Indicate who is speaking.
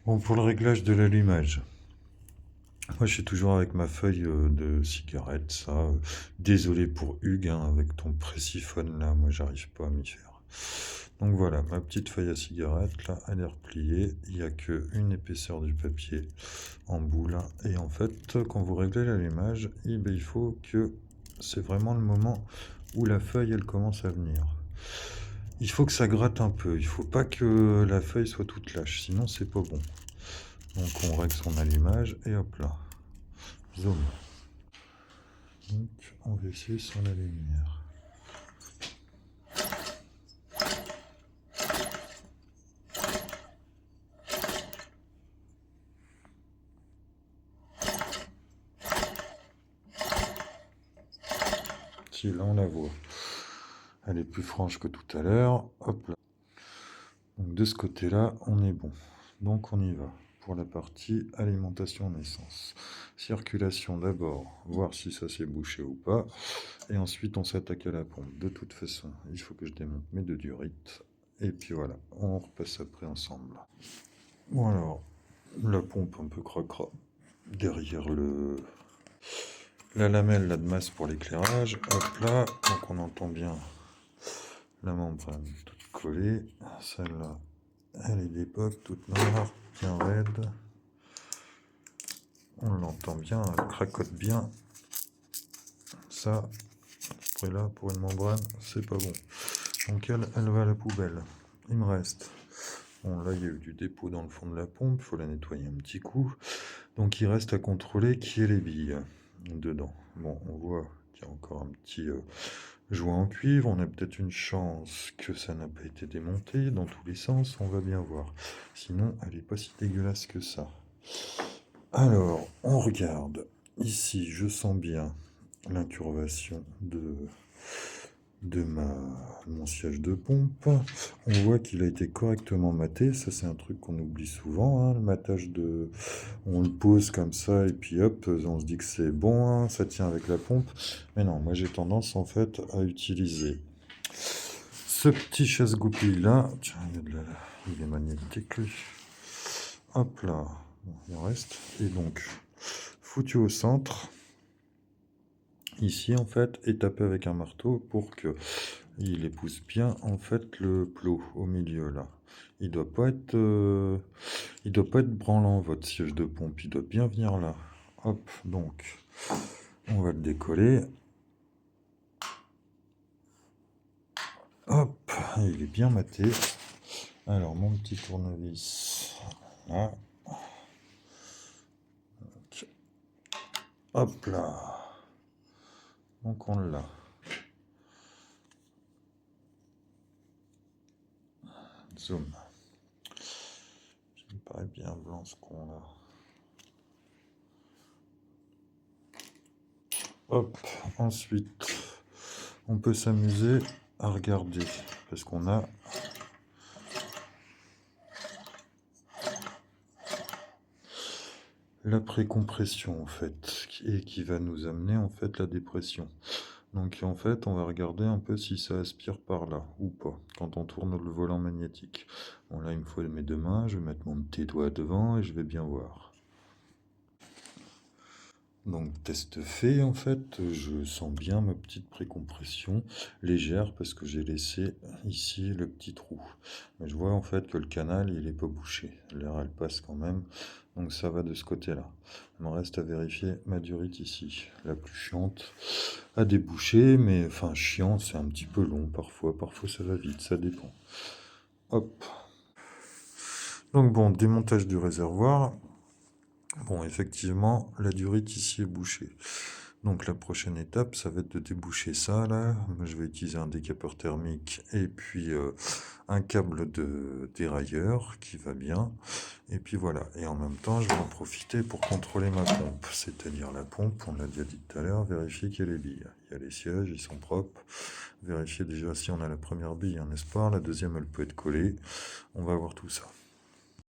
Speaker 1: Bon, pour le réglage de l'allumage, moi je suis toujours avec ma feuille de cigarette, ça. Désolé pour Hugues, hein, avec ton préciphone là, moi j'arrive pas à m'y faire. Donc voilà, ma petite feuille à cigarette, là, elle est repliée. Il n'y a qu'une épaisseur du papier en boule. Et en fait, quand vous réglez l'allumage, eh ben, il faut que c'est vraiment le moment où la feuille, elle commence à venir. Il faut que ça gratte un peu. Il faut pas que la feuille soit toute lâche, sinon c'est pas bon. Donc on règle son allumage et hop là. Zoom. Donc on va essayer sur la lumière. Si là on la voit. Elle est plus franche que tout à l'heure. Hop là. Donc de ce côté-là, on est bon. Donc on y va pour la partie alimentation naissance. Circulation d'abord, voir si ça s'est bouché ou pas. Et ensuite on s'attaque à la pompe. De toute façon, il faut que je démonte mes deux durites. Et puis voilà, on repasse après ensemble. Bon alors, la pompe un peu cracra derrière la lamelle là de masse pour l'éclairage. Hop là, donc on entend bien la membrane toute collée. Celle-là, elle est d'époque, toute noire, bien raide. On l'entend bien, elle cracote bien. Ça, après là, pour une membrane, c'est pas bon. Donc elle va à la poubelle. Il me reste. Bon, là, il y a eu du dépôt dans le fond de la pompe, il faut la nettoyer un petit coup. Donc il reste à contrôler qui est les billes dedans. Bon, on voit qu'il y a encore un petit joint en cuivre. On a peut-être une chance que ça n'a pas été démonté dans tous les sens. On va bien voir. Sinon, elle n'est pas si dégueulasse que ça. Alors, on regarde. Ici, je sens bien l'incurvation de mon siège de pompe. On voit qu'il a été correctement maté. Ça, c'est un truc qu'on oublie souvent, hein, le matage de... On le pose comme ça et puis hop, on se dit que c'est bon, hein, ça tient avec la pompe. Mais non, moi j'ai tendance en fait à utiliser ce petit chasse-goupille là. Tiens, il est magnétique lui. Hop là, bon, il en reste. Et donc, foutu au centre. Ici en fait, et taper avec un marteau pour que il épouse bien en fait le plot au milieu là. Il doit pas être branlant votre siège de pompe, il doit bien venir là. Hop, donc on va le décoller. Hop, il est bien maté. Alors mon petit tournevis là. Donc, hop là. Donc on l'a. Zoom. Ça me paraît bien blanc ce qu'on a. Hop, ensuite, on peut s'amuser à regarder parce qu'on a la précompression en fait et qui va nous amener en fait la dépression. Donc en fait, on va regarder un peu si ça aspire par là ou pas quand on tourne le volant magnétique. Bon là, il me faut mes deux mains, je vais mettre mon petit doigt devant et je vais bien voir. Donc test fait en fait, je sens bien ma petite précompression légère parce que j'ai laissé ici le petit trou. Mais je vois en fait que le canal il est pas bouché, l'air elle passe quand même, donc ça va de ce côté-là. Il me reste à vérifier ma durite ici, la plus chiante à déboucher, mais enfin chiant c'est un petit peu long parfois, parfois ça va vite, ça dépend. Hop. Donc bon, démontage du réservoir. Bon, effectivement, la durite ici est bouchée. Donc la prochaine étape, ça va être de déboucher ça là. Moi, je vais utiliser un décapeur thermique et puis un câble de dérailleur qui va bien. Et puis voilà. Et en même temps, je vais en profiter pour contrôler ma pompe. C'est-à-dire la pompe, on l'a déjà dit tout à l'heure, vérifier qu'il y a les billes. Il y a les sièges, ils sont propres. Vérifier déjà si on a la première bille, un espoir. La deuxième, elle peut être collée. On va voir tout ça.